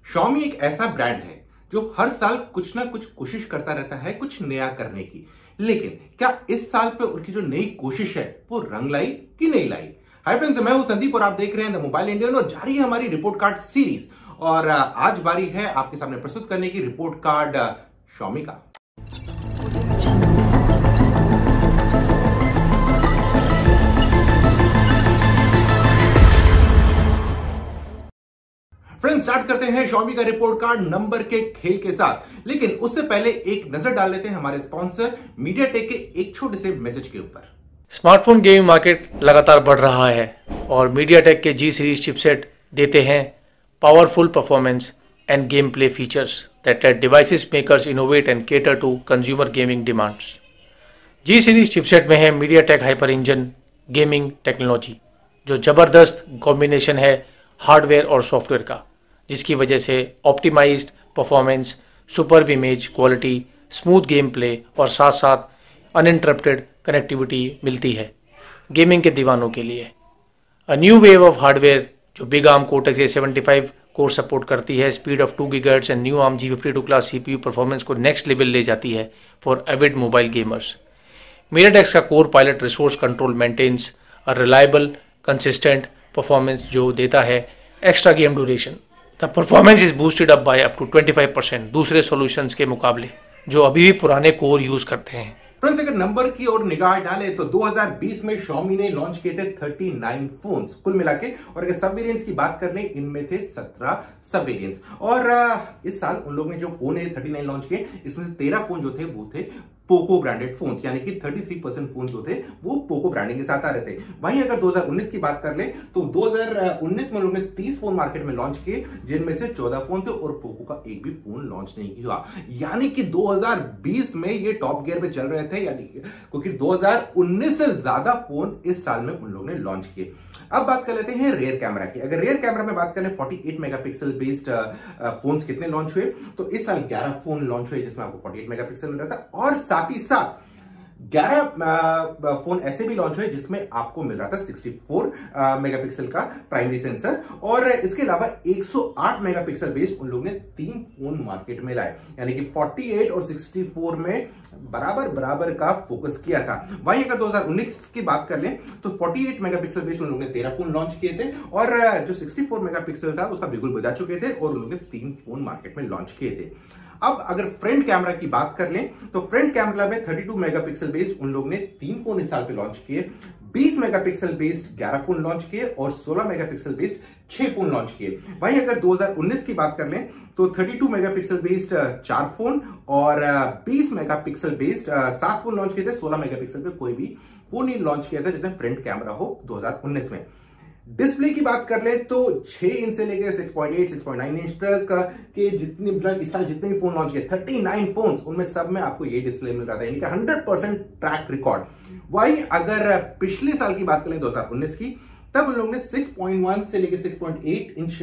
Xiaomi एक ऐसा brand है जो हर साल कुछ ना कुछ कोशिश करता रहता है कुछ नया करने की। लेकिन क्या इस साल पे उनकी जो नई कोशिश है वो रंग लाई कि नहीं लाई? हाय फ्रेंड्स, मैं हूं संदीप और आप देख रहे हैं द मोबाइल इंडियन और जारी है हमारी रिपोर्ट कार्ड सीरीज। और आज बारी है आपके सामने प्रस्तुत करने की रिपोर्ट कार्ड Xiaomi का। फ्रेंड्स, स्टार्ट करते हैं Xiaomi का रिपोर्ट कार्ड नंबर के खेल के साथ। लेकिन उससे पहले एक नजर डाल लेते हैं हमारे स्पॉन्सर मीडियाटेक के एक छोटे से मैसेज के ऊपर। स्मार्टफोन गेमिंग मार्केट लगातार बढ़ रहा है और मीडियाटेक के जी सीरीज चिपसेट देते हैं powerful performance and game play features that let devices makers innovate and cater to consumer gaming demands. G series chipset में है MediaTek hyper engine gaming technology, जो ज़बरदस्त कॉम्बिनेशन है हार्डवेयर और सॉफ्टवेयर का, जिसकी वजह से optimised performance, superb image quality, smooth game play और साथ साथ अनइंटरप्टेड कनेक्टिविटी मिलती है गेमिंग के दीवानों के लिए। A new wave of hardware जो big arm cortex A75 core support करती है, speed of 2 GHz and new arm G52 class CPU performance को नेक्स्ट लेवल ले जाती है for avid mobile gamers. MediaTek का core pilot resource control maintains a reliable consistent performance जो देता है extra game duration. The performance is boosted up by up to 25% दूसरे solutions के मुकाबले जो अभी भी पुराने कोर यूज करते हैं। फ्रेंड्स, अगर नंबर की ओर निगाह डालें तो 2020 में Xiaomi ने लॉन्च किए थे 39 फोन्स कुल मिला के, और अगर सब वेरिएंट्स की बात कर लें इनमें थे 17 सब वेरिएंट्स। और इस साल उन लोगों ने जो फोन 39 लॉन्च किए, इसमें से 13 फोन जो थे वो थे पोको ब्रांडेड फोन, यानी कि 33% फोन जो थे वो पोको ब्रांडिंग के साथ आ रहे थे। वहीं अगर 2019 की बात कर ले तो 2019 में लोगों ने 30 फोन मार्केट में लॉन्च किए, जिनमें से 14 फोन थे और पोको का एक भी फोन लॉन्च नहीं किया। यानी कि 2020 में ये टॉप गियर पे चल रहे थे, यानी क्योंकि 2019 से ज्यादा फोन इस साल में उन लोगों ने लॉन्च किए। अब बात कर लेते हैं रेयर कैमरा की। अगर रेयर कैमरा में बात करें 48 मेगापिक्सल बेस्ड फोन्स कितने लॉन्च हुए, तो इस साल 11 फोन लॉन्च हुए जिसमें आपको 48 मेगापिक्सल मिल रहा था, और साथ ही साथ 11 फोन ऐसे भी लॉन्च हुए जिसमें आपको मिल रहा था 64 मेगापिक्सल का प्राइमरी सेंसर, और इसके अलावा 108 मेगापिक्सल बेस्ड उन लोगों ने 3 फोन मार्केट में लाए, यानी कि 48 और 64 में बराबर का फोकस किया था। वहीं अगर 2019 की बात कर लें तो 48 मेगापिक्सल बेस्ड उन लोगों ने 13 फोन लॉन्च किए थे, और जो 64 मेगापिक्सल था उसका बिल्कुल बजा चुके थे और उन लोगों ने 3 फोन मार्केट में लॉन्च किए थे। अब अगर फ्रंट कैमरा की बात कर लें तो फ्रंट कैमरा में 32 मेगापिक्सल बेस्ड उन लोगों ने 3 फोन इस साल पे लॉन्च किए, 20 मेगापिक्सल बेस्ड 11 फोन लॉन्च किए और 16 मेगापिक्सल बेस्ड 6 फोन लॉन्च किए। वहीं अगर 2019 की बात कर लें तो 32 मेगापिक्सल बेस्ड 4 फोन और 20 मेगापिक्सल बेस्ड 7 फोन लॉन्च किए थे। 16 मेगापिक्सल पे कोई भी फोन नहीं लॉन्च किया था जिसमें फ्रंट कैमरा हो 2019 में। डिस्प्ले की बात कर ले तो 6 इंच से लेकर 6.8 6.9 इंच तक के जितने इस साल जितने भी फोन लॉन्च किए 39 फोन, उनमें सब में आपको ये डिस्प्ले मिल रहा था, यानी कि 100% ट्रैक रिकॉर्ड। वहीं अगर पिछले साल की बात करें 2019 की, तब उन लोगों ने 6.1 से लेकर 6.8 inch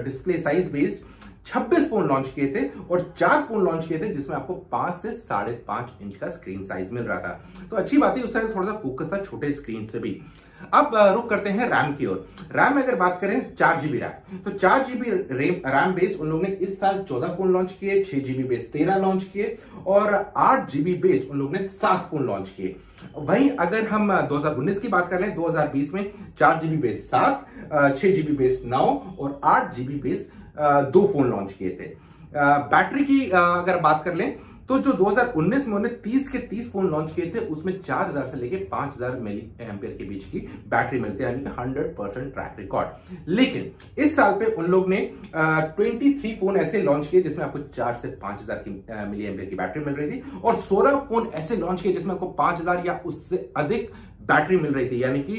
display size based 26 phone launch किए थे और 4 फोन लॉन्च किए थे जिसमें आपको 5 से 5.5 इंच का स्क्रीन साइज मिल रहा था। तो अच्छी बात है, उस साल थोड़ा सा फोकस था छोटे स्क्रीन से भी। अब रुक करते हैं रैम की ओर। रैम में अगर बात करें 4 GB रैम, तो 4 GB रैम बेस उन लोगों ने इस साल 14 फोन लॉन्च किए, 6 GB बेस 13 लॉन्च किए और 8 GB बेस उन लोगों ने 7 फोन लॉन्च किए। वहीं अगर हम 2019 की बात कर लें, 2020 में 4 GB बेस 7, 6 GB बेस 9 और 8 GB बेस 2 फोन लॉन्च किए थे। बैटरी की अगर बात कर लें तो जो 2019 में उन्होंने 30 के 30 फोन लॉन्च किए थे, उसमें 4000 से लेके 5000 मिली एम्पियर के बीच की बैटरी मिलती है, यानी कि 100% ट्रैक रिकॉर्ड। लेकिन इस साल पे उन लोग ने 23 फोन ऐसे लॉन्च किए जिसमें आपको 4 से 5000 की मिली एम्पियर की बैटरी मिल रही थी, और 16 फोन ऐसे लॉन्च किए जिसमें आपको 5000 या उससे अधिक बैटरी मिल रही थी, यानी कि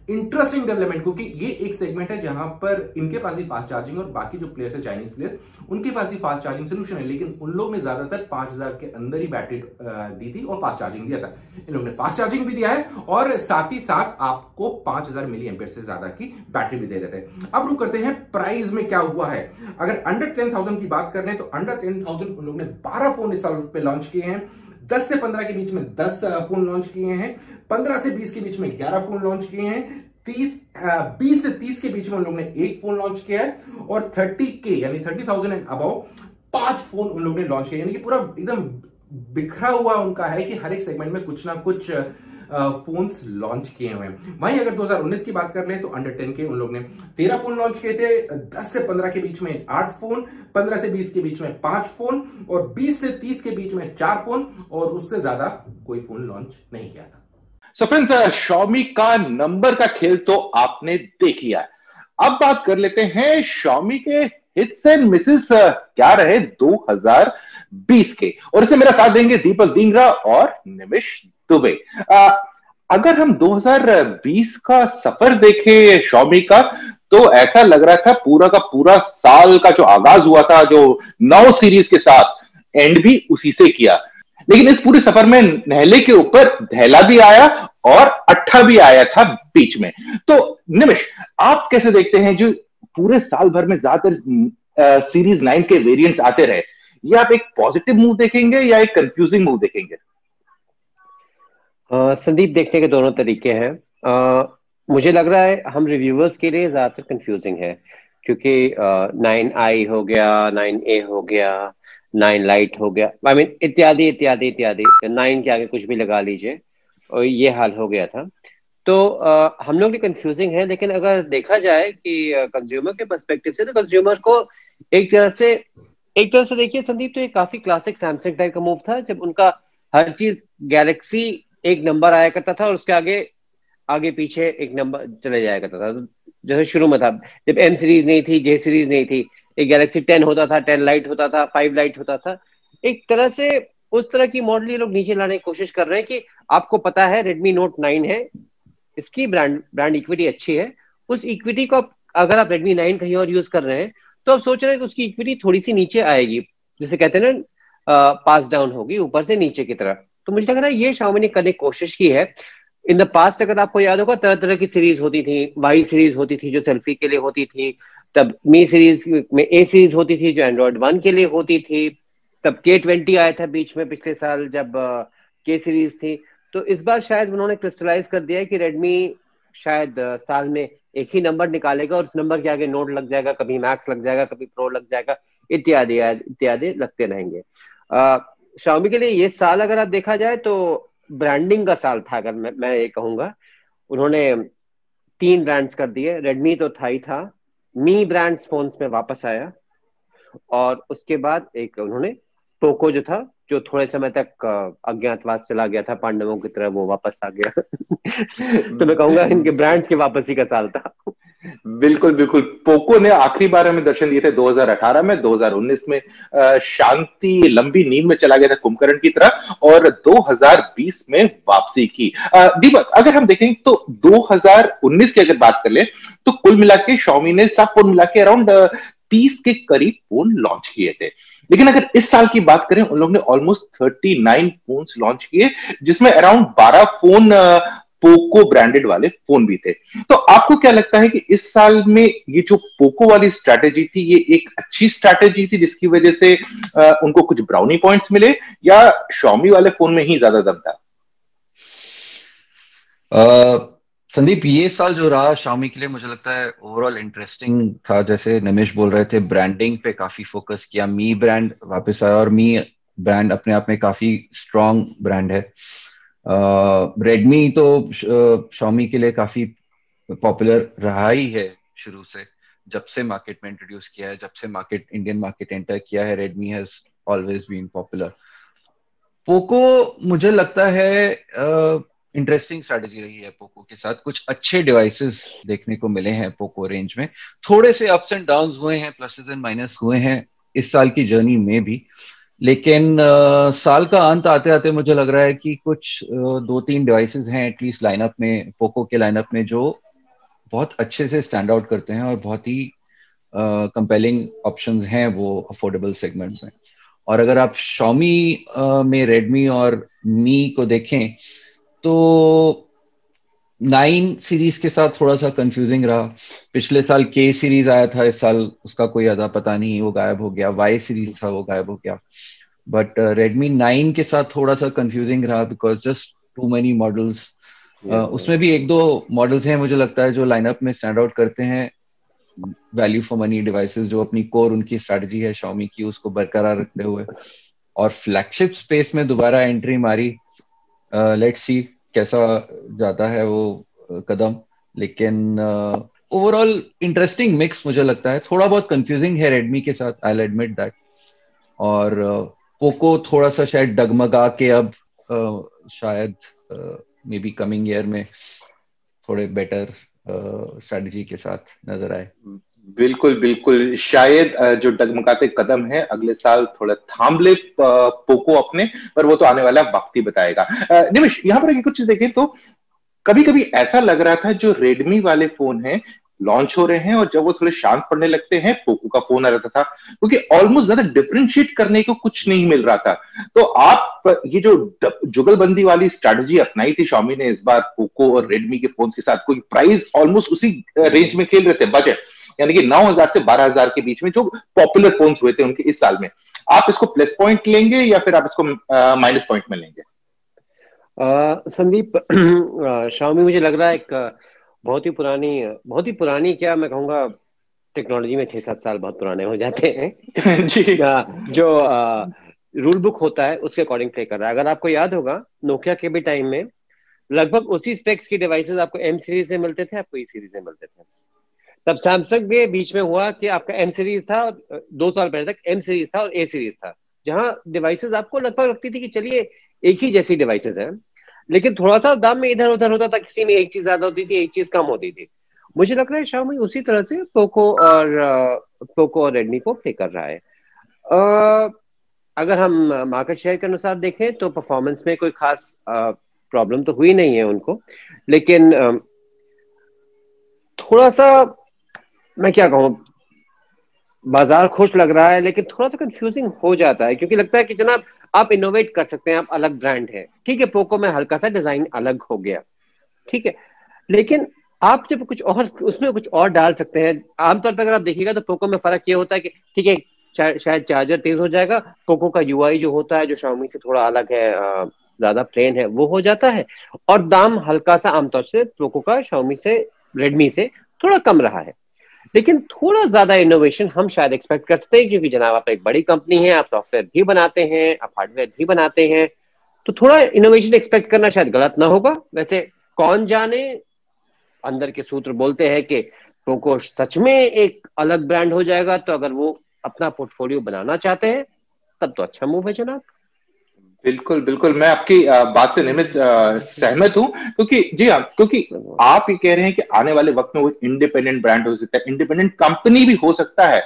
इंटरेस्टिंग डेवलपमेंट, क्योंकि ये एक सेगमेंट है जहां पर इनके पास ही फास्ट चार्जिंग और बाकी जो प्लेयर्स है चाइनीज प्लेयर्स उनके पास ही फास्ट चार्जिंग सोल्यूशन है, लेकिन उन लोग ने ज्यादातर 5000 के अंदर ही बैटरी दी थी और फास्ट चार्जिंग दिया था। इन लोगों ने फास्ट चार्जिंग भी दिया है और साथ ही साथ आपको 5000 मिली एम्पियर से ज्यादा की बैटरी भी दे रहे थे। अब रुक करते हैं प्राइस में क्या हुआ है। अगर अंडर 10,000 की बात कर रहे हैं तो अंडर 10,000 उन लोगों ने 12 फोन इस साल पे लॉन्च किए हैं, 10 से 15 के बीच में 10 फोन लॉन्च किए हैं, 15 से 20 के बीच में 11 फोन लॉन्च किए हैं, 20 से 30 के बीच में उन लोगों ने एक फोन लॉन्च किया है, और 30K यानी 30,000 एंड अबव 5 फोन उन लोगों ने लॉन्च किया, यानी कि पूरा एकदम बिखरा हुआ उनका है कि हर एक सेगमेंट में कुछ ना कुछ फोन्स लॉन्च किए हुए हैं। वहीं अगर 2019 की बात कर ले तो अंडर 10 के उन लोग ने 13 फोन लॉन्च किए थे, 10 से 15 के बीच में 8 फोन, 15 से 20 के बीच में 5 फोन, और 20 से 30 के बीच में 4 फोन, और उससे ज्यादा कोई फोन लॉन्च नहीं किया था। सो फ्रेंड्स, Xiaomi का नंबर का खेल तो आपने देख लिया है। अब बात कर लेते हैं Xiaomi के हिट्स एंड मिसेस क्या रहे 2020 के, और इसे मेरा साथ देंगे दीपक दींगरा और निमिष दुबे। अगर हम 2020 का सफर देखें Xiaomi का, तो ऐसा लग रहा था पूरा का पूरा साल का जो आगाज हुआ था, जो 9 सीरीज के साथ, एंड भी उसी से किया। लेकिन इस पूरे सफर में नहले के ऊपर धैला भी आया और अट्ठा भी आया था बीच में। तो निमिष, आप कैसे देखते हैं जो पूरे साल भर में ज्यादातर सीरीज 9 के वेरिएंट्स आते रहे, ये आप एक पॉजिटिव मूव देखेंगे या एक कंफ्यूजिंग मूव देखेंगे? संदीप, देखने के दोनों तरीके हैं। मुझे लग रहा है हम रिव्यूअर्स के लिए ज्यादातर कंफ्यूजिंग है, क्योंकि 9i हो गया, 9a हो गया, 9 लाइट हो गया, आई मीन इत्यादि इत्यादि इत्यादि, 9 के आगे कुछ भी लगा लीजिए, और ये हाल हो गया था। तो हम लोग भी कंफ्यूजिंग है। लेकिन अगर देखा जाए कि कंज्यूमर के पर्सपेक्टिव से, तो कंज्यूमर को एक तरह से देखिए संदीप, तो ये काफी क्लासिक सैमसंग टाइप का मूव था, जब उनका हर चीज गैलेक्सी एक नंबर आया करता था और उसके आगे आगे पीछे एक नंबर चले जाया करता था। जैसे शुरू में था, जब एम सीरीज नहीं थी, जे सीरीज नहीं थी, एक गैलेक्सी 10 होता था, 10 लाइट होता था, 5 लाइट होता था। एक तरह से उस तरह की मॉडल ये लोग नीचे लाने की कोशिश कर रहे हैं कि आपको पता है Redmi Note 9 है, इसकी ब्रांड इक्विटी अच्छी है, उस इक्विटी को अगर आप Redmi 9 कहीं और यूज कर रहे हैं तो आप सोच रहे हैं कि उसकी इक्विटी थोड़ी सी नीचे आएगी, जिसे कहते हैं ना पास डाउन होगी ऊपर से नीचे की तरफ। तो मुझे लग रहा है ये Xiaomi ने करने की कोशिश की है। इन द पास्ट अगर आपको याद होगा, तरह तरह की सीरीज होती थी, वाई सीरीज होती थी जो सेल्फी के लिए होती थी, तब मी सीरीज में ए सीरीज होती थी जो एंड्रॉइड 1 के लिए होती थी, तब K20 आया था बीच में पिछले साल जब के सीरीज थी। तो इस बार शायद उन्होंने क्रिस्टलाइज कर दिया है कि रेडमी शायद साल में एक ही नंबर निकालेगा और उस नंबर के आगे नोट लग जाएगा, कभी मैक्स लग जाएगा, कभी प्रो लग जाएगा, इत्यादि इत्यादि लगते रहेंगे। Xiaomi के लिए ये साल अगर आप देखा जाए तो ब्रांडिंग का साल था, अगर मैं ये कहूंगा। उन्होंने 3 ब्रांड्स कर दिए, रेडमी तो था ही था, मी ब्रांड्स फोन्स में वापस आया, और उसके बाद एक उन्होंने पोको जो था, जो थोड़े समय तक अज्ञातवास चला गया था पांडवों की तरह, वो वापस आ गया। तो मैं कहूंगा इनके ब्रांड्स के वापसी का साल था। बिल्कुल बिल्कुल। पोको ने आखिरी बार हमें दर्शन दिए थे 2018 में, 2019 में शांति लंबी नींद में चला गया था कुंभकर्ण की तरह, और 2020 में वापसी की। दीपक, अगर हम देखें तो 2019 की अगर बात कर ले तो कुल मिला के Xiaomi ने सब फोन मिला के अराउंड 30 के करीब फोन लॉन्च किए थे। लेकिन अगर इस साल की बात करें, उन लोगों ने ऑलमोस्ट 39 फोन लॉन्च किए, जिसमें अराउंड 12 फोन पोको ब्रांडेड वाले फोन भी थे। तो आपको क्या लगता है कि इस साल में ये जो पोको वाली स्ट्रैटेजी थी, ये एक अच्छी स्ट्रैटेजी थी जिसकी वजह से उनको कुछ ब्राउनी पॉइंट्स मिले, या Xiaomi वाले फोन में ही ज्यादा दम था? संदीप, ये साल जो रहा Xiaomi के लिए मुझे लगता है ओवरऑल इंटरेस्टिंग था। जैसे निमिष बोल रहे थे, ब्रांडिंग पे काफी फोकस किया, मी ब्रांड वापस आया, और मी ब्रांड अपने आप में काफी स्ट्रॉन्ग ब्रांड है। रेडमी तो Xiaomi के लिए काफी पॉपुलर रहा ही है शुरू से, जब से मार्केट में इंट्रोड्यूस किया है, जब से इंडियन मार्केट एंटर किया है, Redmi has always been popular. Poco मुझे लगता है इंटरेस्टिंग स्ट्रैटेजी रही है पोको के साथ। कुछ अच्छे डिवाइसेस देखने को मिले हैं पोको रेंज में, थोड़े से अप्स एंड डाउन्स हुए हैं, प्लसेस एंड माइनस हुए हैं इस साल की जर्नी में भी। लेकिन साल का अंत आते आते मुझे लग रहा है कि कुछ 2-3 डिवाइसेस हैं एटलीस्ट लाइनअप में, पोको के लाइनअप में, जो बहुत अच्छे से स्टैंड आउट करते हैं और बहुत ही कंपेलिंग ऑप्शंस हैं वो अफोर्डेबल सेगमेंट में। और अगर आप Xiaomi में रेडमी और मी को देखें तो 9 सीरीज के साथ थोड़ा सा कंफ्यूजिंग रहा। पिछले साल के सीरीज आया था, इस साल उसका कोई अदा पता नहीं, वो गायब हो गया। वाई सीरीज था, वो गायब हो गया। बट रेडमी 9 के साथ थोड़ा सा कंफ्यूजिंग रहा because just too many models उसमें भी एक दो मॉडल्स हैं मुझे लगता है जो लाइनअप में स्टैंड आउट करते हैं, वैल्यू फॉर मनी डिवाइसेस, जो अपनी कोर उनकी स्ट्रैटेजी है Xiaomi की उसको बरकरार रखते हुए, और फ्लैगशिप स्पेस में दोबारा एंट्री मारी। लेट्स सी कैसा जाता है वो कदम, लेकिन ओवरऑल इंटरेस्टिंग मिक्स मुझे लगता है। थोड़ा बहुत कंफ्यूजिंग है रेडमी के साथ, आई विल एडमिट दैट, और पोको थोड़ा सा शायद डगमगा के अब शायद मे बी कमिंग ईयर में थोड़े बेटर स्ट्रेटजी के साथ नजर आए। बिल्कुल बिल्कुल, शायद जो डगमगाते कदम है अगले साल थोड़ा थाम ले पोको अपने, पर वो तो आने वाला वक्त ही बताएगा। निमिष, यहाँ पर कुछ देखें तो कभी कभी ऐसा लग रहा था जो रेडमी वाले फोन हैं लॉन्च हो रहे हैं और जब वो थोड़े शांत पड़ने लगते हैं पोको का फोन आ रहता था, क्योंकि ऑलमोस्ट ज्यादा डिफरेंशिएट करने को कुछ नहीं मिल रहा था। तो आप ये जो जुगलबंदी वाली स्ट्रैटेजी अपनाई थी Xiaomi ने इस बार पोको और रेडमी के फोन के साथ, कोई प्राइस ऑलमोस्ट उसी रेंज में खेल रहे थे, बजट यानी कि 9,000 से 12,000 के बीच में जो पॉपुलर फोन हुए थे उनके इस साल में, आप इसको प्लस पॉइंट लेंगे या फिर आप इसको माइनस पॉइंट में लेंगे? संदीप, Xiaomi मुझे लग रहा है एक बहुत ही पुरानी क्या मैं कहूँगा, टेक्नोलॉजी में 6-7 साल बहुत पुराने हो जाते हैं जी। जो रूल बुक होता है उसके अकॉर्डिंग प्ले कर रहा है। अगर आपको याद होगा नोकिया के भी टाइम में लगभग उसी स्पेक्स की डिवाइसेस आपको एम सीरीज से मिलते थे, आपको ई सीरीज से मिलते थे। तब सैमसंग के बीच में हुआ कि आपका एम सीरीज था, 2 साल पहले तक एम सीरीज था और ए सीरीज था, जहां डिवाइसेस आपको लगभग लगती थी कि चलिए एक ही जैसी डिवाइसेस हैं, लेकिन थोड़ा सा दाम में इधर उधर होता था, किसी में एक चीज ज्यादा होती थी, एक चीज कम होती थी। मुझे लगता है Xiaomi उसी तरह से पोको और रेडमी को प्ले कर रहा है। अगर हम मार्केट शेयर के अनुसार देखें तो परफॉर्मेंस में कोई खास प्रॉब्लम तो हुई नहीं है उनको, लेकिन थोड़ा सा मैं क्या कहूँ, बाजार खुश लग रहा है लेकिन थोड़ा सा कंफ्यूजिंग हो जाता है, क्योंकि लगता है कि जनाब आप इनोवेट कर सकते हैं, आप अलग ब्रांड है, ठीक है, पोको में हल्का सा डिजाइन अलग हो गया, ठीक है, लेकिन आप जब कुछ और उसमें कुछ और डाल सकते हैं। आमतौर पर अगर आप देखिएगा तो पोको में फर्क ये होता है कि ठीक है शायद चार्जर तेज हो जाएगा, पोको का यूआई जो होता है जो Xiaomi से थोड़ा अलग है, ज्यादा प्लेन है, वो हो जाता है, और दाम हल्का सा आमतौर से पोको का Xiaomi से रेडमी से थोड़ा कम रहा है। लेकिन थोड़ा ज्यादा इनोवेशन हम शायद एक्सपेक्ट कर सकते हैं, क्योंकि जनाब आप एक बड़ी कंपनी है, आप सॉफ्टवेयर भी बनाते हैं, आप हार्डवेयर भी बनाते हैं, तो थोड़ा इनोवेशन एक्सपेक्ट करना शायद गलत ना होगा। वैसे कौन जाने, अंदर के सूत्र बोलते हैं कि पोको सच में एक अलग ब्रांड हो जाएगा, तो अगर वो अपना पोर्टफोलियो बनाना चाहते हैं तब तो अच्छा मूव है जनाब। बिल्कुल बिल्कुल, मैं आपकी बात से निमित सहमत हूं, क्योंकि जी हाँ, क्योंकि आप ये कह रहे हैं कि आने वाले वक्त में वो इंडिपेंडेंट ब्रांड हो सकता है, इंडिपेंडेंट कंपनी भी हो सकता है,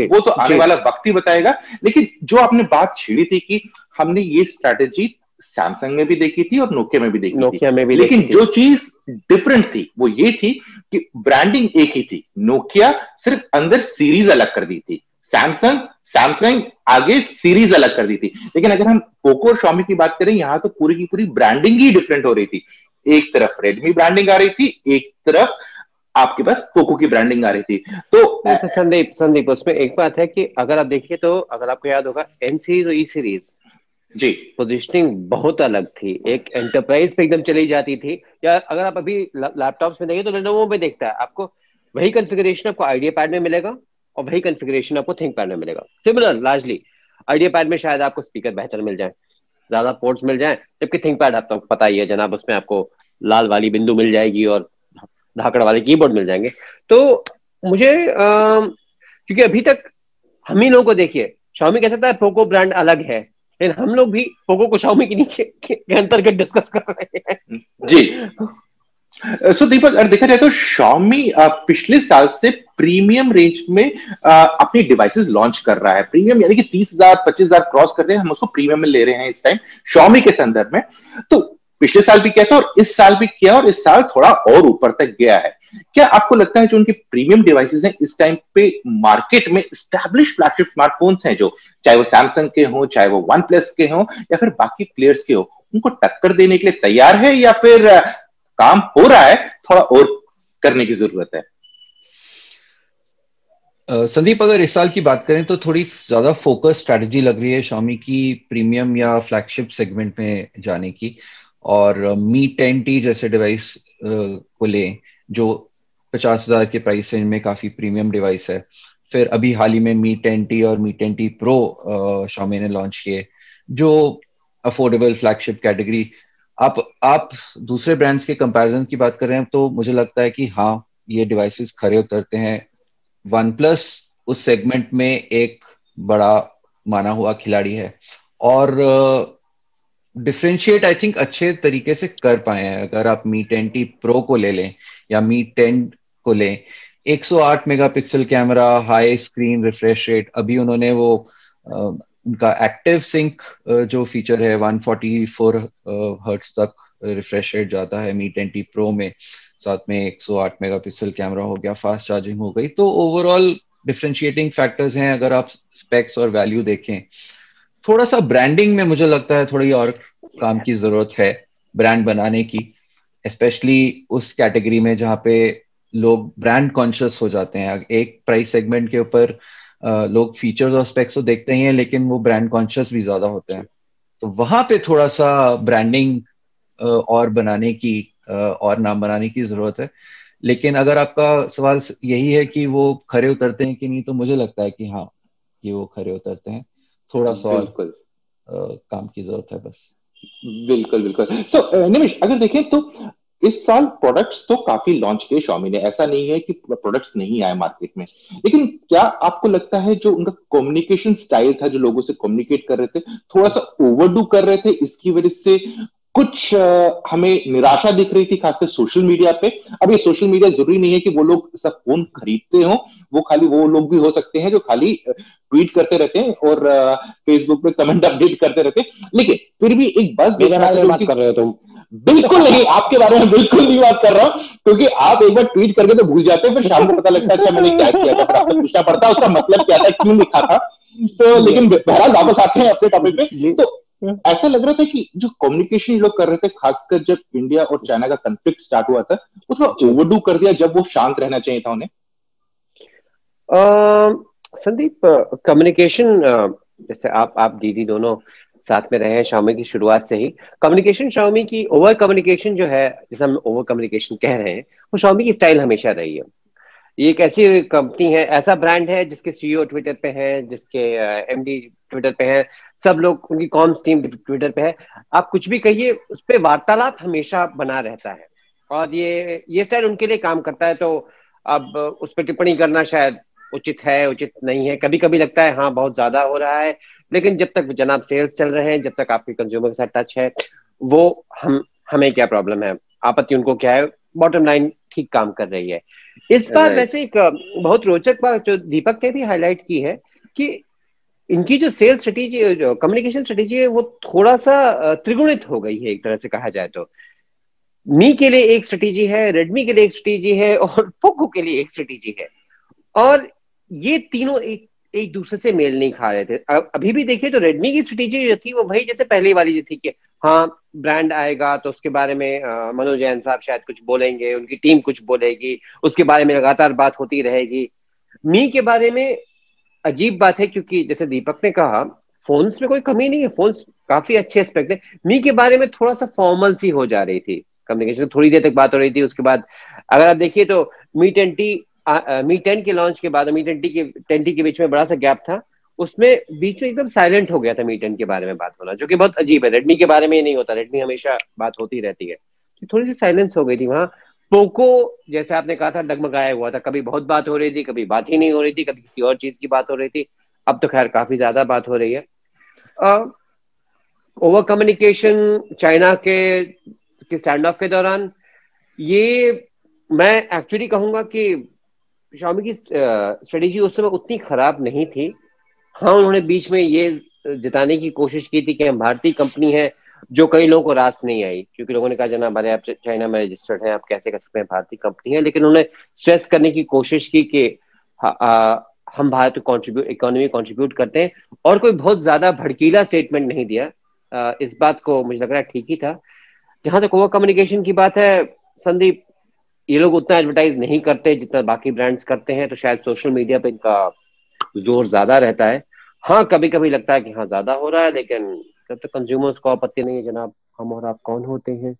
वो तो आने वाला वक्त ही बताएगा। लेकिन जो आपने बात छेड़ी थी कि हमने ये स्ट्रैटेजी सैमसंग में भी देखी थी और नोकिया में भी देखी थी, लेकिन जो चीज डिफरेंट थी वो ये थी कि ब्रांडिंग एक ही थी, नोकिया सिर्फ अंदर सीरीज अलग कर दी थी, सैमसंग आगे सीरीज अलग कर दी थी। लेकिन अगर हम पोको और Xiaomi की बात करें, यहां तो पूरी की पूरी ब्रांडिंग ही डिफरेंट हो रही थी। एक तरफ रेडमी ब्रांडिंग आ रही थी, एक तरफ आपके पास पोको की ब्रांडिंग आ रही थी। तो संदीप उसमें एक बात है कि अगर आप देखिए तो अगर आपको याद होगा एन सीरीज और ई सीरीज जी पोजीशनिंग बहुत अलग थी, एक एंटरप्राइज पे एकदम चली जाती थी, या अगर आप अभी लैपटॉप्स में देखें तो लेनोवो में देखता है आपको वही कॉन्फ़िगरेशन आपको आइडिया पैड में मिलेगा और वही कॉन्फ़िगरेशन आपको थिंकपैड में मिलेगा, सिमिलर लार्जली। आइडिया पैड में शायद आपको स्पीकर बेहतर मिल जाए, ज्यादा पोर्ट्स मिल जाए, जबकि थिंकपैड आपको पता ही है जनाब उसमें आपको लाल वाली बिंदु मिल जाएगी और धाकड़ वाले कीबोर्ड मिल जाएंगे। तो मुझे क्योंकि अभी तक हम ही लोगों को देखिए Xiaomi कह सकता है पोको ब्रांड अलग है, लेकिन हम लोग भी पोको को Xiaomi के नीचे के अंतर्गत डिस्कस कर रहे हैं जी। सो दीपक, अगर देखा जाए तो Xiaomi पिछले साल से प्रीमियम रेंज में अपनी डिवाइसेस लॉन्च कर रहा है। प्रीमियम यानी कि 30,000 25,000 क्रॉस करते हैं, हम उसको प्रीमियम में ले रहे हैं इस टाइम Xiaomi के संदर्भ में। तो पिछले साल भी किया था और इस साल भी किया, और इस साल थोड़ा और ऊपर तक गया है। क्या आपको लगता है जो उनके प्रीमियम डिवाइसेस हैं इस टाइम पे मार्केट में एस्टैब्लिश फ्लैगशिप स्मार्टफोन्स हैं, जो चाहे वो सैमसंग के हों, चाहे वो वन प्लस के हों, या फिर बाकी प्लेयर्स के हो, उनको टक्कर देने के लिए तैयार है, या फिर काम हो रहा है, थोड़ा और करने की जरूरत है? संदीप, अगर इस साल की बात करें तो थोड़ी ज्यादा फोकस स्ट्रैटेजी लग रही है Xiaomi की प्रीमियम या फ्लैगशिप सेगमेंट में जाने की, और मी 10T जैसे डिवाइस को लें जो 50,000 के प्राइस रेंज में काफी प्रीमियम डिवाइस है। फिर अभी हाल ही में मी 10T और मी 10T प्रो Xiaomi ने लॉन्च किए जो अफोर्डेबल फ्लैगशिप कैटेगरी। आप दूसरे ब्रांड्स के कंपैरिजन की बात कर रहे हैं तो मुझे लगता है कि हाँ ये डिवाइसेस खरे उतरते हैं। वन प्लस उस सेगमेंट में एक बड़ा माना हुआ खिलाड़ी है और डिफरेंशिएट आई थिंक अच्छे तरीके से कर पाए हैं। अगर आप मी 10T प्रो को ले लें या मी 10 को लें, 108 megapixel camera, high screen refresh rate, अभी उन्होंने वो उनका एक्टिव सिंक जो फीचर है 144 हर्ट्ज तक रिफ्रेश रेट जाता है मी 10T प्रो में, साथ में 108 मेगापिक्सल कैमरा हो गया, फास्ट चार्जिंग हो गई। तो ओवरऑल डिफरेंशिएटिंग फैक्टर्स हैं। अगर आप स्पेक्स और वैल्यू देखें, थोड़ा सा ब्रांडिंग में मुझे लगता है थोड़ी और काम की जरूरत है ब्रांड बनाने की, स्पेशली उस कैटेगरी में जहाँ पे लोग ब्रांड कॉन्शियस हो जाते हैं। एक प्राइस सेगमेंट के ऊपर लोग फीचर्स और स्पेक्स तो देखते ही हैं लेकिन वो ब्रांड कॉन्शियस भी ज्यादा होते हैं, तो वहां पे थोड़ा सा ब्रांडिंग और बनाने की और नाम बनाने की जरूरत है। लेकिन अगर आपका सवाल यही है कि वो खरे उतरते हैं कि नहीं, तो मुझे लगता है कि हाँ कि वो खरे उतरते हैं। थोड़ा सा और बिल्कुल काम की जरूरत है बस। बिल्कुल बिल्कुल। सो निमिष, अगर देखें तो इस साल प्रोडक्ट्स तो काफी लॉन्च किए Xiaomi ने, ऐसा नहीं है कि प्रोडक्ट्स नहीं आए मार्केट में, लेकिन क्या आपको लगता है जो उनका कम्युनिकेशन स्टाइल था, जो लोगों से कम्युनिकेट कर रहे थे, थोड़ा सा ओवरडू कर रहे थे, इसकी वजह से कुछ हमें निराशा दिख रही थी खासकर सोशल मीडिया पे? अब ये सोशल मीडिया जरूरी नहीं है कि वो लोग सब फोन खरीदते हो, वो खाली वो लोग भी हो सकते हैं जो खाली ट्वीट करते रहते हैं और फेसबुक पे कमेंट अपडेट करते रहते हैं, लेकिन फिर भी एक बस मेरे बारे में बात कर रहे हो तुम? बिल्कुल नहीं, आपके बारे में बिल्कुल नहीं बात कर रहा हूं, क्योंकि आप एक बार ट्वीट करके तो भूल जाते हैं, फिर शाम को पता लगता है अच्छा मैंने क्या किया था, फिर आपसे पूछना पड़ता है उसका मतलब क्या था, क्यों लिखा था। तो लेकिन बहरहाल वापस आते हैं अपने टॉपिक पे। तो ऐसा लग रहा था कि जो कम्युनिकेशन लोग कर रहे थे, खासकर जब इंडिया और चाइना का कंफ्लिक्ट स्टार्ट हुआ था, वो थोड़ा ओवरडू कर दिया जब वो शांत रहना चाहिए था उन्हें। संदीप, कम्युनिकेशन जैसे आप दीदी दोनों साथ में रहे हैं Xiaomi की शुरुआत से ही, कम्युनिकेशन Xiaomi की ओवर कम्युनिकेशन जो है, जिसे हम ओवर कम्युनिकेशन कह रहे हैं, वो Xiaomi की स्टाइल हमेशा रही है। ये एक ऐसी कंपनी है, ऐसा ब्रांड है जिसके सीईओ ट्विटर पे है, जिसके एमडी ट्विटर पे है, सब लोग, उनकी कॉम्स टीम ट्विटर पे है। आप कुछ भी कहिए, उस पर वार्तालाप हमेशा बना रहता है और ये स्टाइल उनके लिए काम करता है। तो अब उस पर टिप्पणी करना शायद उचित है, उचित नहीं है, कभी कभी लगता है हाँ बहुत ज्यादा हो रहा है, लेकिन जब तक जनाब सेल्स चल रहे हैं, जब तक आपके कंज्यूमर के साथ टच है, वो हमें क्या प्रॉब्लम है, आपत्ति उनको क्या है, बॉटम लाइन ठीक काम कर रही है। इस बार वैसे एक बहुत रोचक बात जो दीपक ने भी हाईलाइट की है कि इनकी जो सेल्स स्ट्रेटेजी, जो कम्युनिकेशन स्ट्रेटेजी है, वो थोड़ा सा त्रिगुणित हो गई है एक तरह से कहा जाए तो। मी के लिए एक स्ट्रेटेजी है, रेडमी के लिए एक स्ट्रेटेजी है और पोको के लिए एक स्ट्रेटेजी है, और ये तीनों एक दूसरे से मेल नहीं खा रहे थे। अभी भी देखिए तो रेडमी की स्ट्रेटेजी जो थी वो वही जैसे पहले वाली जो थी कि हाँ ब्रांड आएगा तो उसके बारे में मनोज जैन साहब शायद कुछ बोलेंगे, उनकी टीम कुछ बोलेगी, उसके बारे में लगातार बात होती रहेगी। मी के बारे में अजीब बात है क्योंकि जैसे दीपक ने कहा, फोन्स में कोई कमी नहीं है, फोन्स काफी अच्छे एस्पेक्ट है। मी के बारे में थोड़ा सा फॉर्मल सी हो जा रही थी कम्युनिकेशन, थोड़ी देर तक बात हो रही थी, उसके बाद अगर आप देखिए तो मी 10 के लॉन्च के बाद मी 10T के बीच में बड़ा सा गैप था, उसमें बीच में एकदम साइलेंट हो गया था मी 10 के बारे में बात होना, जो कि बहुत अजीब है। रेडमी के बारे में ये नहीं होता, रेडमी हमेशा बात होती रहती है, तो थोड़ी सी साइलेंस हो गई थी वहां। पोको जैसे आपने कहा था डगमगाया हुआ था, कभी बहुत बात हो रही थी, कभी बात ही नहीं हो रही थी, कभी किसी और चीज की बात हो रही थी, अब तो खैर काफी ज्यादा बात हो रही है। ओवर कम्युनिकेशन चाइना के स्टैंड ऑफ के दौरान, ये मैं एक्चुअली कहूंगा कि Xiaomi की स्ट्रेटेजी उस समय उतनी खराब नहीं थी। हाँ, उन्होंने बीच में ये जताने की कोशिश की थी कि हम भारतीय कंपनी है, जो कई लोगों को रास नहीं आई, क्योंकि लोगों ने कहा जनाब अरे आप चाइना में रजिस्टर्ड हैं, आप कैसे कर सकते हैं भारतीय कंपनी है। लेकिन उन्होंने स्ट्रेस करने की कोशिश की कि हम भारत को इकोनॉमी कंट्रीब्यूट करते हैं, और कोई बहुत ज्यादा भड़कीला स्टेटमेंट नहीं दिया। इस बात को मुझे लग रहा है ठीक ही था। जहां तक ओवर कम्युनिकेशन की बात है संदीप, ये लोग उतना एडवर्टाइज नहीं करते जितना बाकी ब्रांड्स करते हैं, तो शायद सोशल मीडिया पे इनका जोर ज्यादा रहता है। हाँ, कभी कभी लगता है कि हाँ ज्यादा हो रहा है, लेकिन जब तक कंज्यूमर्स को आपत्ति नहीं है जनाब, हम और आप कौन होते हैं।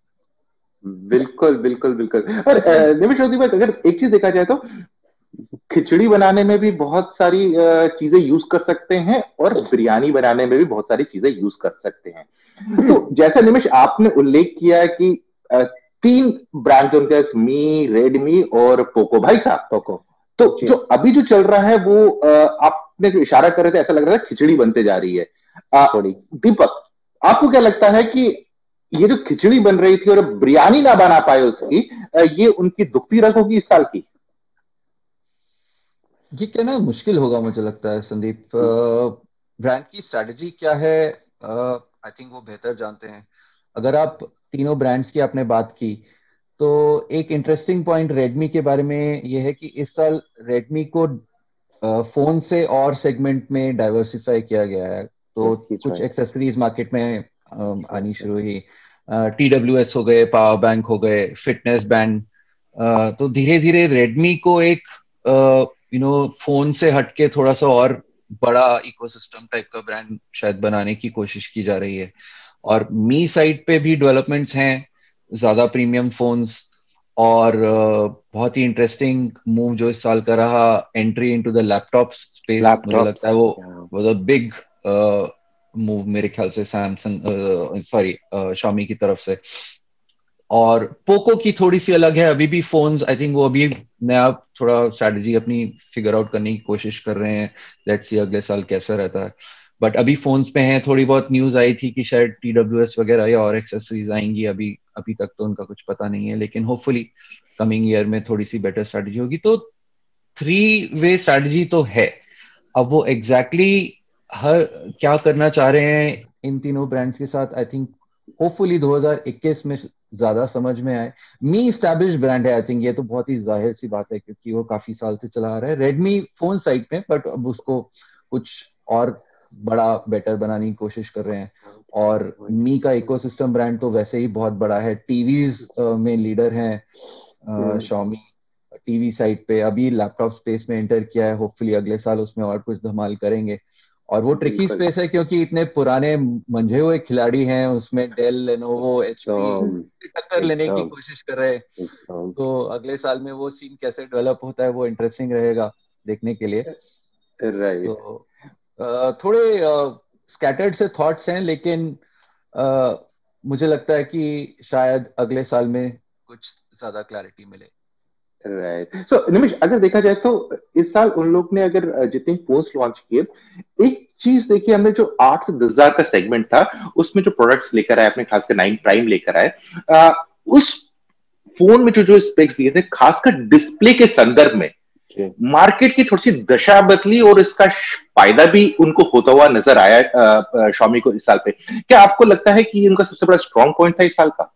बिल्कुल बिल्कुल बिल्कुल। और निमिष रोधी भाई, अगर एक चीज देखा जाए तो खिचड़ी बनाने में भी बहुत सारी चीजें यूज कर सकते हैं और बिरयानी बनाने में भी बहुत सारी चीजें यूज कर सकते हैं। तो जैसा निमिष आपने उल्लेख किया है कि तीन ब्रांड्स उनके, मी, रेडमी और पोको। भाई साहब, पोको तो जी। जो अभी जो चल रहा है वो आपने जो इशारा कर रहे थे, ऐसा लग रहा था खिचड़ी बनते जा रही है। थोड़ी दीपक, आपको क्या लगता है कि ये जो खिचड़ी बन रही थी और बिरयानी ना बना पाए उसकी, ये उनकी दुखती रग होगी इस साल की? ये कहना मुश्किल होगा मुझे लगता है संदीप। ब्रांड की स्ट्रैटेजी क्या है, आई थिंक वो बेहतर जानते हैं। अगर आप तीनों ब्रांड्स की आपने बात की, तो एक इंटरेस्टिंग पॉइंट रेडमी के बारे में ये है कि इस साल रेडमी को फोन से और सेगमेंट में डाइवर्सिफाई किया गया है। तो यस, ही इज कुछ राइट। एक्सेसरीज मार्केट में आनी शुरू हुई। TWS हो गए, पावर बैंक हो गए, फिटनेस बैंड। तो धीरे धीरे रेडमी को एक फोन से हटके थोड़ा सा और बड़ा इकोसिस्टम टाइप का ब्रांड शायद बनाने की कोशिश की जा रही है। और मी साइड पे भी डेवलपमेंट्स हैं, ज्यादा प्रीमियम फोन्स। और बहुत ही इंटरेस्टिंग मूव जो इस साल का रहा, entry into the laptop space, मुझे लगता है लैपटॉप्स। वो वाज अ बिग मूव मेरे ख्याल से सैमसंग सॉरी Xiaomi की तरफ से। और पोको की थोड़ी सी अलग है, अभी भी फोन्स आई थिंक वो अभी नया थोड़ा स्ट्रैटेजी अपनी फिगर आउट करने की कोशिश कर रहे हैं। लेट्स सी अगले साल कैसा रहता है। बट अभी फोन्स पे हैं। थोड़ी बहुत न्यूज आई थी कि शायद TWS वगैरह या और एक्सेसरीज आएंगी, अभी अभी तक तो उनका कुछ पता नहीं है, लेकिन होपफुली कमिंग ईयर में थोड़ी सी बेटर स्ट्रैटेजी होगी। तो थ्री वे स्ट्रैटेजी तो है। अब वो एग्जैक्टली हर क्या करना चाह रहे हैं इन तीनों ब्रांड्स के साथ, आई थिंक होपफुली 2021 में ज्यादा समझ में आए। मी स्टैब्लिश ब्रांड है, आई थिंक ये तो बहुत ही जाहिर सी बात है, क्योंकि वो काफी साल से चला आ रहा है रेडमी फोन साइड में, बट अब उसको कुछ और बड़ा बेटर बनाने की कोशिश कर रहे हैं। और मी का इकोसिस्टम ब्रांड तो वैसे ही बहुत बड़ा है, टीवीज में लीडर हैं Xiaomi। टीवी साइड पे अभी लैपटॉप स्पेस में एंटर किया है, होपफुली अगले साल उसमें और कुछ धमाल करेंगे। और वो ट्रिकी बिल्कुल। स्पेस है क्योंकि इतने पुराने मंझे हुए खिलाड़ी हैं उसमें, डेल, लेनोवो, HP एकदम टक्कर लेने की एकदम कोशिश कर रहे हैं। एकदम। तो अगले साल में वो सीन कैसे डेवलप होता है वो इंटरेस्टिंग रहेगा देखने के लिए। राइट। तो थोड़े स्कैटर्ड से थॉट्स हैं, लेकिन अ, मुझे लगता है कि शायद अगले साल में कुछ ज्यादा क्लैरिटी मिले। राइट। सो निमिष, अगर देखा जाए तो इस साल उन लोग ने अगर जितने फोन्स लॉन्च किए, एक चीज देखिए, हमने जो 8 से 10 हजार का सेगमेंट था उसमें जो प्रोडक्ट्स लेकर आए अपने, खासकर 9 प्राइम लेकर आए, उस फोन में जो जो स्पेक्स दिए थे, खासकर डिस्प्ले के संदर्भ में जी। मार्केट की थोड़ी सी दशा बदली और इसका फायदा भी उनको होता हुआ नजर आया Xiaomi को इस साल पे। क्या आपको लगता है कि ये उनका सबसे बड़ा स्ट्रॉन्ग पॉइंट था इस साल का?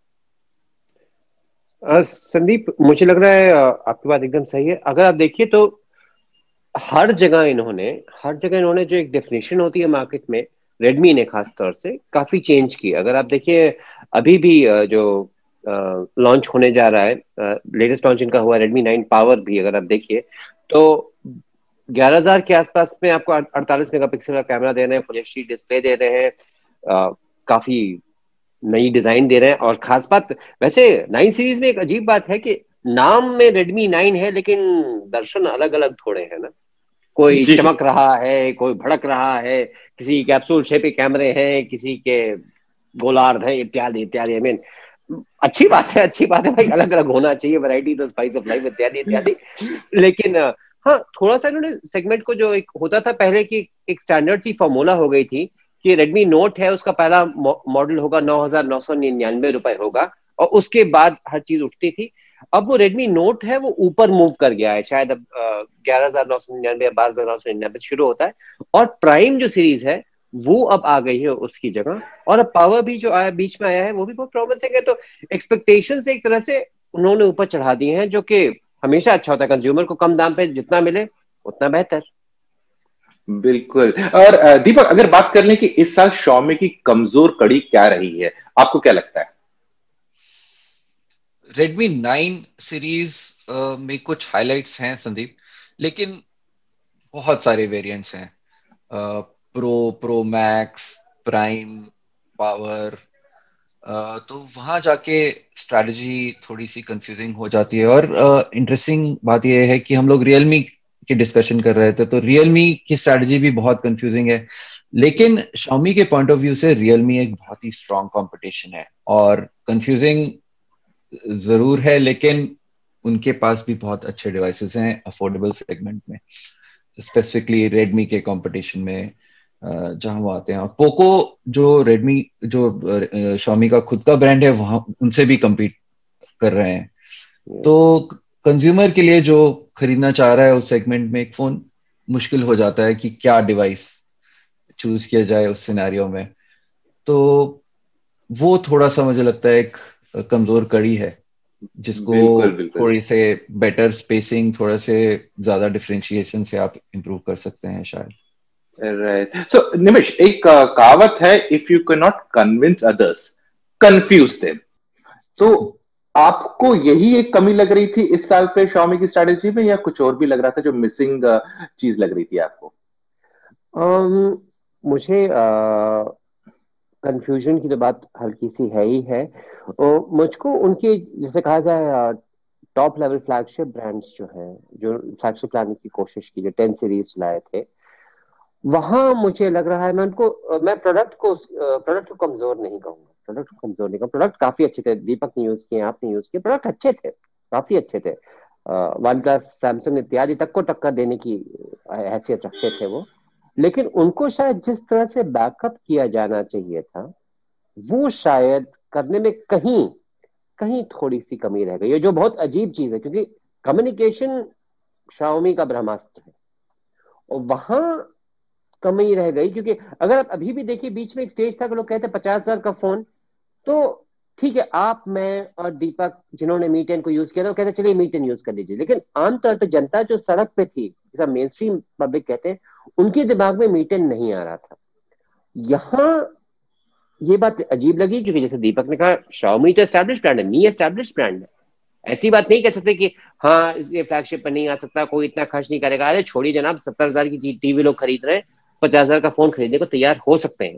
संदीप, मुझे लग रहा है आपकी बात एकदम सही है। अगर आप देखिए तो हर जगह इन्होंने जो एक डेफिनेशन होती है मार्केट में, रेडमी ने खास तौर से काफी चेंज की। अगर आप देखिए अभी भी जो लॉन्च होने जा रहा है, लेटेस्ट लॉन्च इनका हुआ रेडमी 9 पावर भी, अगर आप देखिए तो 11,000 के आसपास में आपको 48 मेगापिक्सल का कैमरा दे रहे हैं, फुल एचडी डिस्प्ले दे रहे हैं, काफी नई डिजाइन दे रहे हैं। और खास बात, वैसे 9 सीरीज में एक अजीब बात है कि नाम में रेडमी 9 है, लेकिन दर्शन अलग अलग थोड़े हैं ना। कोई जी जी। चमक रहा है, कोई भड़क रहा है, किसी कैप्सूल शेप के कैमरे हैं, किसी के गोलार्ध है, इत्यादि इत्यादि। आई मीन, अच्छी बात है भाई, अलग अलग होना चाहिए, variety the spice of life, इत्यादि इत्यादि। लेकिन हाँ, थोड़ा सा इन्होंने सेगमेंट को, जो एक होता था पहले की एक स्टैंडर्ड सी फॉर्मूला हो गई थी कि रेडमी नोट है, उसका पहला मॉडल होगा 9,999 होगा, और उसके बाद हर चीज उठती थी। अब वो रेडमी नोट है, वो ऊपर मूव कर गया है, शायद अब 11,999 या 12,999 शुरू होता है। और प्राइम जो सीरीज है वो अब आ गई है उसकी जगह। और अब पावर भी जो आया बीच में आया है, वो भी बहुत प्रॉमिसिंग है। तो एक्सपेक्टेशन एक तरह से उन्होंने ऊपर चढ़ा दिए हैं, जो कि हमेशा अच्छा होता है। कंज्यूमर को कम दाम पे जितना मिले उतना बेहतर। बिल्कुल। और दीपक, अगर बात कर लें कि इस साल Xiaomi की कमजोर कड़ी क्या रही है, आपको क्या लगता है? रेडमी 9 सीरीज में कुछ हाइलाइट्स हैं संदीप, लेकिन बहुत सारे वेरिएंट्स हैं। Pro, pro max, prime, power, तो वहां जाके स्ट्रैटेजी थोड़ी सी कंफ्यूजिंग हो जाती है। और इंटरेस्टिंग बात यह है कि हम लोग रियलमी की डिस्कशन कर रहे थे, तो रियलमी की स्ट्रैटेजी भी बहुत कंफ्यूजिंग है। लेकिन Xiaomi के पॉइंट ऑफ व्यू से रियलमी एक बहुत ही स्ट्रांग कंपटीशन है, और कंफ्यूजिंग जरूर है, लेकिन उनके पास भी बहुत अच्छे डिवाइसेस हैं अफोर्डेबल सेगमेंट में, स्पेसिफिकली रेडमी के कंपटीशन में जहां वो आते हैं। और पोको जो रेडमी जो Xiaomi का खुद का ब्रांड है, वहां उनसे भी compete कर रहे हैं। तो कंज्यूमर के लिए जो खरीदना चाह रहा है उस सेगमेंट में एक फोन, मुश्किल हो जाता है कि क्या डिवाइस चूज किया जाए उस सिनेरियो में। तो वो थोड़ा सा मुझे लगता है एक कमजोर कड़ी है, जिसको बिल्कुल बिल्कुल थोड़ी से बेटर स्पेसिंग, थोड़ा से ज्यादा डिफरेंशिएशन से आप इंप्रूव कर सकते हैं शायद। राइट। सो निमिष, एक कहावत है, if you can not convince others, confuse them. तो आपको यही एक कमी लग रही थी इस साल पे Xiaomi की स्ट्रेटेजी में, या कुछ और भी लग रहा था जो मिसिंग चीज लग रही थी आपको? मुझे कंफ्यूजन की तो बात हल्की सी है ही है। और मुझको उनके जैसे कहा जाए टॉप लेवल फ्लैगशिप ब्रांड्स जो हैं, जो फ्लैगशिप लाने की कोशिश की, जो 10 सीरीज लाए थे, वहां मुझे लग रहा है मैं प्रोडक्ट को कमजोर नहीं कहूंगा। प्रोडक्ट काफी अच्छे थे, दीपक ने यूज किए, आपने यूज किए, प्रोडक्ट अच्छे थे, काफी अच्छे थे। वन प्लस, सैमसंग इत्यादि तक को टक्कर देने की हैसियत रखते थे वो। लेकिन उनको शायद जिस तरह से बैकअप किया जाना चाहिए था, वो शायद करने में कहीं कहीं थोड़ी सी कमी रह गई है, जो बहुत अजीब चीज है, क्योंकि कम्युनिकेशन Xiaomi का ब्रह्मास्त्र है, और वहां कमी रह गई। क्योंकि अगर आप अभी भी देखिए, बीच में एक स्टेज था कि लोग कहते 50,000 का फोन, तो ठीक है, आप, मैं और दीपक जिन्होंने मी 10 को यूज किया था, वो कहते चलिए मी 10 यूज कर लीजिए। लेकिन आमतौर पर जनता जो सड़क पे थी, जैसा मेन स्ट्रीम पब्लिक कहते हैं, उनके दिमाग में मी 10 नहीं आ रहा था। यहाँ ये बात अजीब लगी, क्योंकि जैसे दीपक ने कहा, Xiaomi तो एस्टैब्लिश ब्रांड है, मी एस्टैब्लिश ब्रांड है। ऐसी बात नहीं कह सकते कि हाँ ये फ्लैगशिप पर नहीं आ सकता, कोई इतना खर्च नहीं करेगा। अरे छोड़िए जनाब, 70,000 की टीवी लोग खरीद रहे हैं, 50,000 का फोन खरीदने को तैयार हो सकते हैं।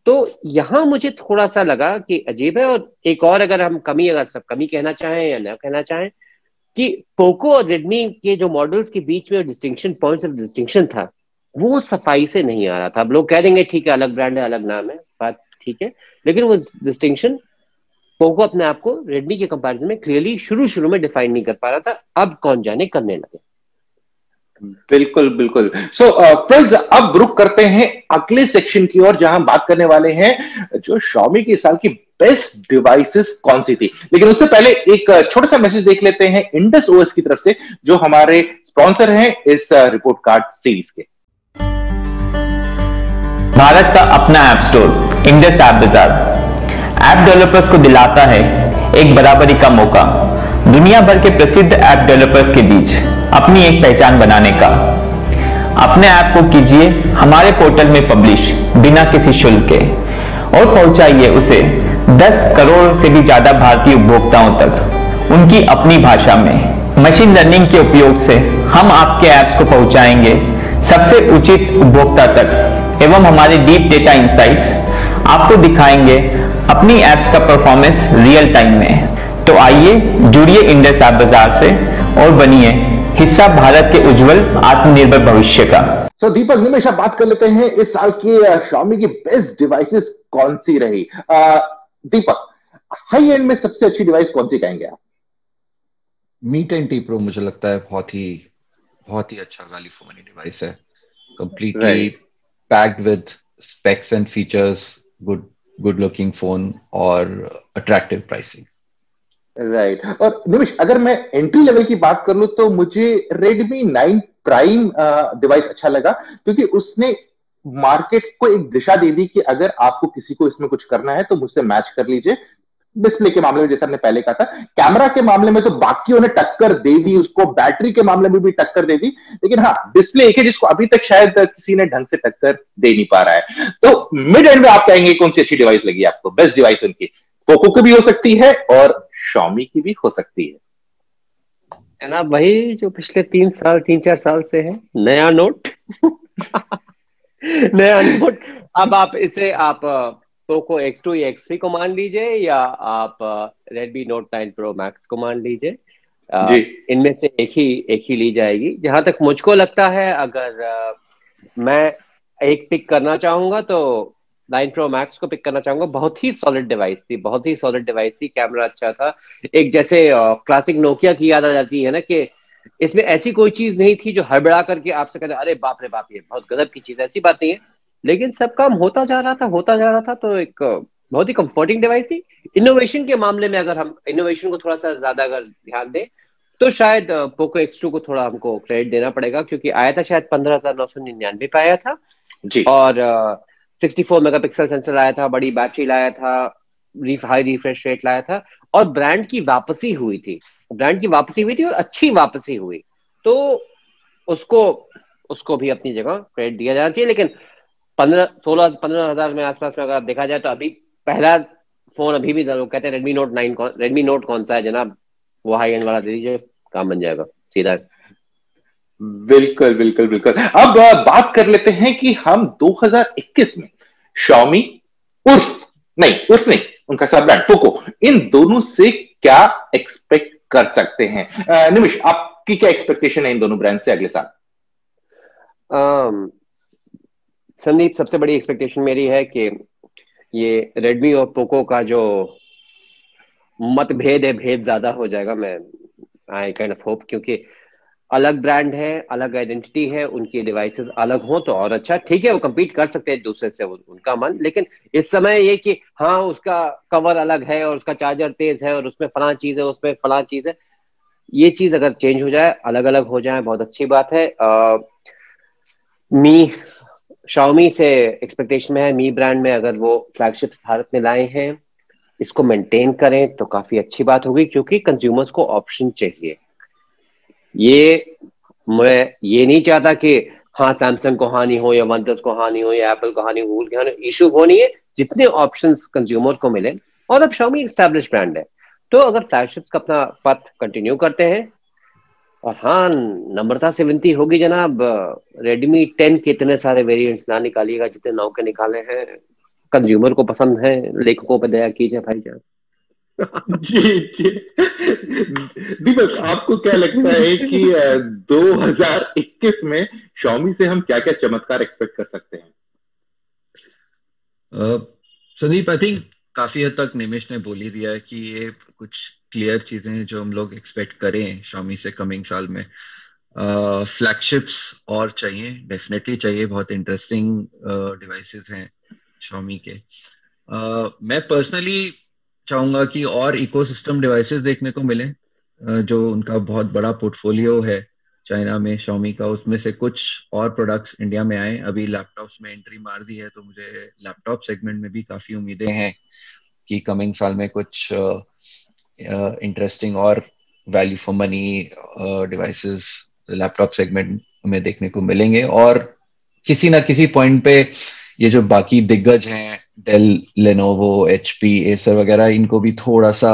तो यहां मुझे थोड़ा सा लगा कि अजीब है। और एक और, अगर हम कमी, अगर सब कमी कहना चाहें या ना कहना चाहें, कि पोको और रेडमी के जो मॉडल्स के बीच में डिस्टिंक्शन, पॉइंट्स ऑफ डिस्टिंक्शन था, वो सफाई से नहीं आ रहा था। अब लोग कह देंगे ठीक है, अलग ब्रांड है, अलग नाम है, बात ठीक है, लेकिन वो डिस्टिंक्शन पोको अपने आप को रेडमी के कंपैरिजन में क्लियरली शुरू में डिफाइन नहीं कर पा रहा था। अब कौन जाने करने लगे। बिल्कुल बिल्कुल। सो फ्रेंड्स, अब रुक करते हैं अगले सेक्शन की ओर, जहां बात करने वाले हैं जो Xiaomi की साल की बेस्ट डिवाइसेस कौन सी थी। लेकिन उससे पहले एक छोटा सा मैसेज देख लेते हैं इंडस ओएस की तरफ से, जो हमारे स्पॉन्सर हैं इस रिपोर्ट कार्ड सीरीज के। भारत का अपना ऐप स्टोर इंडस ऐप बाजार ऐप डेवलपर्स को दिलाता है एक बराबरी का मौका, दुनिया भर के प्रसिद्ध ऐप डेवलपर्स के बीच अपनी एक पहचान बनाने का। अपने ऐप को कीजिए हमारे पोर्टल में पब्लिश बिना किसी शुल्क के, और पहुंचाइए उसे 10 करोड़ से भी ज्यादा भारतीय उपभोक्ताओं तक उनकी अपनी भाषा में। मशीन लर्निंग के उपयोग से हम आपके ऐप्स को पहुंचाएंगे सबसे उचित उपभोक्ता तक, एवं हमारे डीप डेटा इंसाइट्स आपको दिखाएंगे अपनी ऐप्स का परफॉर्मेंस रियल टाइम में। तो आइए जुड़िए इंडस ऐप बाजार से और बनिए हिस्सा भारत के उज्जवल आत्मनिर्भर भविष्य का। तो दीपक, हमेशा बात कर लेते हैं इस साल की Xiaomi की बेस्ट डिवाइसेस कौन सी रही। दीपक, हाई एंड में सबसे अच्छी डिवाइस कौन सी कहेंगे आप? मी 10T Pro मुझे लगता है बहुत ही अच्छा वैल्यू फॉर मनी डिवाइस है, completely packed with specs and features, good looking phone और अट्रैक्टिव प्राइसिंग। राइट। और निमिष, अगर मैं एंट्री लेवल की बात कर लूं तो मुझे Redmi 9 Prime डिवाइस अच्छा लगा, क्योंकि उसने मार्केट को एक दिशा दे दी कि अगर आपको किसी को इसमें कुछ करना है तो मुझसे मैच कर लीजिए। डिस्प्ले के मामले में जैसा हमने पहले कहा था, कैमरा के मामले में तो बाकियों ने टक्कर दे दी उसको, बैटरी के मामले में भी टक्कर दे दी, लेकिन हाँ, डिस्प्ले एक है जिसको अभी तक शायद किसी ने ढंग से टक्कर दे नहीं पा रहा है। तो मिड एंड में आप कहेंगे कौन सी अच्छी डिवाइस लगी आपको, बेस्ट डिवाइस उनकी? पोको की भी हो सकती है और Xiaomi की भी हो सकती है ना, वही जो पिछले 3-4 साल से है, नया नोट। नया नोट। अब आप इसे पोको X2 या X3 को मान लीजिए, या आप Redmi Note 9 Pro Max को मान लीजिए, जी इनमें से एक ही ली जाएगी। जहां तक मुझको लगता है, अगर मैं एक पिक करना चाहूंगा तो 9 Pro Max को पिक करना चाहूंगा। बहुत ही सॉलिड डिवाइस थी, बहुत ही सॉलिड डिवाइस थी, कैमरा अच्छा था। एक जैसे क्लासिक नोकिया की याद आ जाती है ना, कि इसमें ऐसी कोई चीज नहीं थी जो हड़बड़ा करके आपसे कहते अरे बाप रे बाप ये बहुत गजब की चीज, ऐसी बात नहीं है। लेकिन सब काम होता जा रहा था, होता जा रहा था, तो एक बहुत ही कंफर्टिंग डिवाइस थी। इनोवेशन के मामले में अगर हम इनोवेशन को थोड़ा सा ज्यादा अगर ध्यान दें, तो शायद पोको X2 को थोड़ा हमको क्रेडिट देना पड़ेगा, क्योंकि आया था शायद 15,999 पे आया था, जी और 64 मेगापिक्सल सेंसर लाया था, बड़ी बैटरी लाया था, हाई रिफ्रेश रेट लाया था, और ब्रांड की वापसी हुई थी, और अच्छी वापसी हुई। तो उसको उसको भी अपनी जगह क्रेडिट दिया जाना चाहिए। लेकिन 15 हजार में आसपास में अगर आप देखा जाए, तो अभी पहला फोन अभी भी लोग कहते हैं रेडमी नोट कौन सा है जनाब, वो हाई एंड वाला दे दीजिए, काम बन जाएगा सीधा। बिल्कुल बिल्कुल बिल्कुल। अब बात कर लेते हैं कि हम 2021 में Xiaomi उर्फ नहीं, उनका सब ब्रांड पोको, इन दोनों से क्या एक्सपेक्ट कर सकते हैं? निमिष, आपकी क्या एक्सपेक्टेशन है इन दोनों ब्रांड से अगले साल? संदीप, सबसे बड़ी एक्सपेक्टेशन मेरी है कि ये रेडमी और पोको का जो मतभेद है, भेद ज्यादा हो जाएगा। मैं आई काइंड ऑफ होप, क्योंकि अलग ब्रांड है, अलग आइडेंटिटी है, उनकी डिवाइसेस अलग हो तो और अच्छा। ठीक है, वो compete कर सकते हैं एक दूसरे से, उनका मन। लेकिन इस समय ये कि हाँ उसका कवर अलग है और उसका चार्जर तेज है और उसमें फलां चीज है, उसमें फलां चीज है, ये चीज अगर चेंज हो जाए, अलग अलग हो जाए, बहुत अच्छी बात है। मी Xiaomi से एक्सपेक्टेशन में है, मी ब्रांड में अगर वो फ्लैगशिप भारत में लाए हैं, इसको मेंटेन करें तो काफी अच्छी बात होगी, क्योंकि कंज्यूमर्स को ऑप्शन चाहिए। मैं ये नहीं चाहता कि हाँ सैमसंग को हानि हो या वन प्लस को हानि हो या एप्पल को हानि हो, गूगल की हानि, इशू वो नहीं है। जितने ऑप्शंस कंज्यूमर को मिले, और अब Xiaomi एस्टैब्लिश ब्रांड है, तो अगर फ्लैगशिप्स का अपना पथ कंटिन्यू करते हैं, और हाँ नम्रता से विनती होगी जनाब, Redmi 10 के इतने सारे वेरिएंट्स ना निकालिएगा जितने 9 के निकाले हैं। कंज्यूमर को पसंद है, लेखकों पर दया कीजिए भाईजान। जी जी। दीपक, आपको क्या लगता है कि 2021 में Xiaomi से हम क्या क्या चमत्कार एक्सपेक्ट कर सकते हैं? संदीप, आई थिंक काफी हद तक निमेश ने बोल ही दिया है कि ये कुछ क्लियर चीजें हैं जो हम लोग एक्सपेक्ट करें Xiaomi से कमिंग साल में। फ्लैगशिप्स और चाहिए, डेफिनेटली चाहिए, बहुत इंटरेस्टिंग डिवाइसेस हैं Xiaomi के। मैं पर्सनली चाहूंगा कि और इकोसिस्टम डिवाइसेस देखने को मिले, जो उनका बहुत बड़ा पोर्टफोलियो है चाइना में Xiaomi का, उसमें से कुछ और प्रोडक्ट्स इंडिया में आए। अभी लैपटॉप्स में एंट्री मार दी है, तो मुझे लैपटॉप सेगमेंट में भी काफी उम्मीदें हैं कि कमिंग साल में कुछ इंटरेस्टिंग और value for money devices laptop segment में देखने को मिलेंगे। और किसी ना किसी पॉइंट पे ये जो बाकी दिग्गज हैं, डेल, लेनोवो, HP, एसर वगैरह, इनको भी थोड़ा सा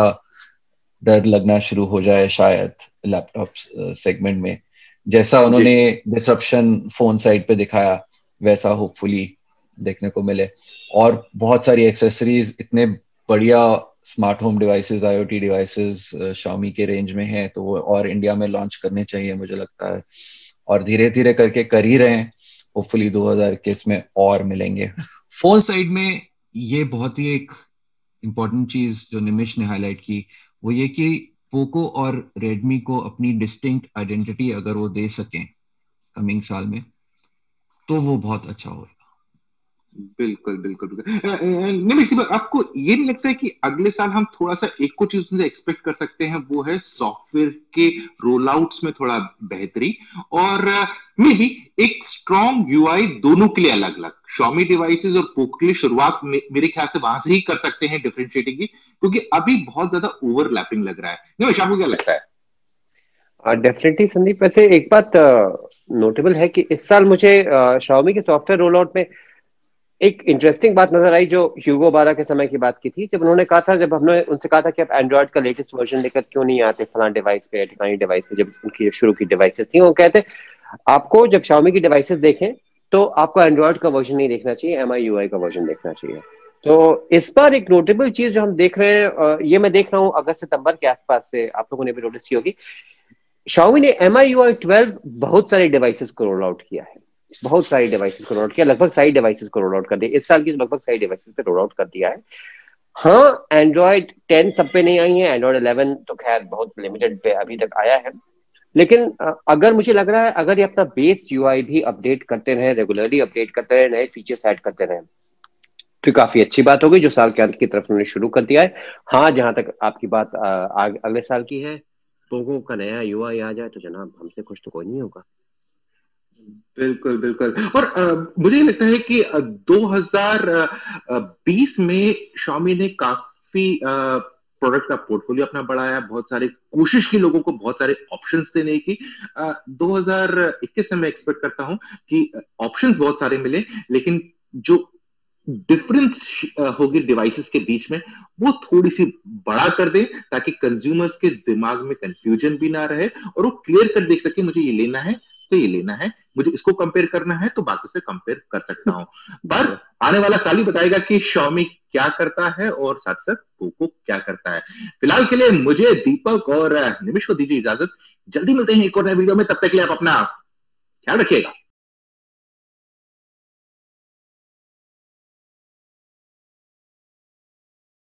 डर लगना शुरू हो जाए शायद लैपटॉप सेगमेंट में। जैसा उन्होंने डिसरप्शन फोन साइड पे दिखाया, वैसा होपफुली देखने को मिले। और बहुत सारी एक्सेसरीज, इतने बढ़िया smart home devices, IoT devices Xiaomi के रेंज में हैं, तो वो और इंडिया में लॉन्च करने चाहिए मुझे लगता है, और धीरे धीरे करके कर ही रहे हैं। होपफुली 2021 में और मिलेंगे। फोन साइड में ये बहुत ही एक इम्पोर्टेंट चीज जो निमिष ने हाईलाइट की, वो ये कि पोको और रेडमी को अपनी डिस्टिंक्ट आइडेंटिटी अगर वो दे सकें कमिंग साल में, तो वो बहुत अच्छा होगा। बिल्कुल बिल्कुल बिल्कुल। निमिष, आपको ये नहीं लगता है कि अगले साल हम थोड़ा सा एक को चीज से एक्सपेक्ट कर सकते हैं, वो है सॉफ्टवेयर के रोल आउट्स में थोड़ा बेहतरी, और मे ही एक स्ट्रॉन्ग UI दोनों के लिए अलग अलग। Xiaomi डिवाइसेस और पोको के लिए शुरुआत मेरे ख्याल से वहां से ही कर सकते हैं डिफरेंशिएटिंग की, क्योंकि अभी बहुत ज्यादा ओवरलैपिंग लग रहा है। निमिष, आपको क्या लगता है? डेफिनेटली संदीप, वैसे एक बात नोटेबल है कि इस साल मुझे Xiaomi के सॉफ्टवेयर रोल आउट में एक इंटरेस्टिंग बात नजर आई, जो ह्यूगो बारा के समय की बात की थी, जब उन्होंने कहा था, जब हमने उनसे कहा था कि आप एंड्रॉइड का लेटेस्ट वर्जन लेकर क्यों नहीं आते फलां डिवाइस पे, ठिकानी डिवाइस पे, जब उनकी शुरू की डिवाइसेस थी, वो कहते आपको जब Xiaomi की डिवाइसेस देखें तो आपको एंड्रॉइड का वर्जन नहीं देखना चाहिए, MIUI का वर्जन देखना चाहिए। तो इस बार एक नोटेबल चीज जो हम देख रहे हैं, ये मैं देख रहा हूँ अगस्त सितंबर के आसपास से, आप लोगों ने भी नोटिस की होगी, Xiaomi ने MIUI 12 बहुत सारे डिवाइसेस को रोल आउट किया है, बहुत सारी डिवाइसेस को रोल आउट किया, लगभग सारी डिवाइसेस को रोल आउट कर दिया इस साल की, लगभग सारी डिवाइसेस पे रोल आउट कर दिया है। हाँ, एंड्रॉयड 10 सब पे नहीं आई है, एंड्रॉयड 11 तो खैर बहुत लिमिटेड पे अभी तक आया है, लेकिन अगर मुझे लग रहा है अगर ये अपना बेस यूआई भी अपडेट करते रहे, रेगुलरली अपडेट करते रहे, नए फीचर्स ऐड करते रहे, तो काफी अच्छी बात होगी जो साल के अंत की तरफ उन्होंने शुरू कर दिया है। हाँ, जहां तक आपकी बात अगले साल की है, पोको का नया यूआई आ जाए तो जनाब हमसे खुश तो कोई नहीं होगा। बिल्कुल बिल्कुल। और मुझे लगता है कि 2020 में Xiaomi ने काफी प्रोडक्ट का पोर्टफोलियो अपना बढ़ाया, बहुत सारे कोशिश की लोगों को बहुत सारे ऑप्शंस देने की। 2021 में मैं एक्सपेक्ट करता हूं कि ऑप्शंस बहुत सारे मिले, लेकिन जो डिफरेंस होगी डिवाइसेस के बीच में वो थोड़ी सी बड़ा कर दें, ताकि कंज्यूमर्स के दिमाग में कंफ्यूजन भी ना रहे और वो क्लियर कर देख सके मुझे ये लेना है तो ये लेना है, मुझे इसको कंपेयर करना है तो बाकी से कंपेयर कर सकता हूं। पर आने वाला साल ही बताएगा कि Xiaomi क्या करता है और साथ साथ पोको क्या करता है। फिलहाल के लिए मुझे दीपक और निमिष को दीजिए इजाजत, जल्दी मिलते हैं एक और नए वीडियो में, तब तक के लिए आप अपना ख्याल रखिएगा।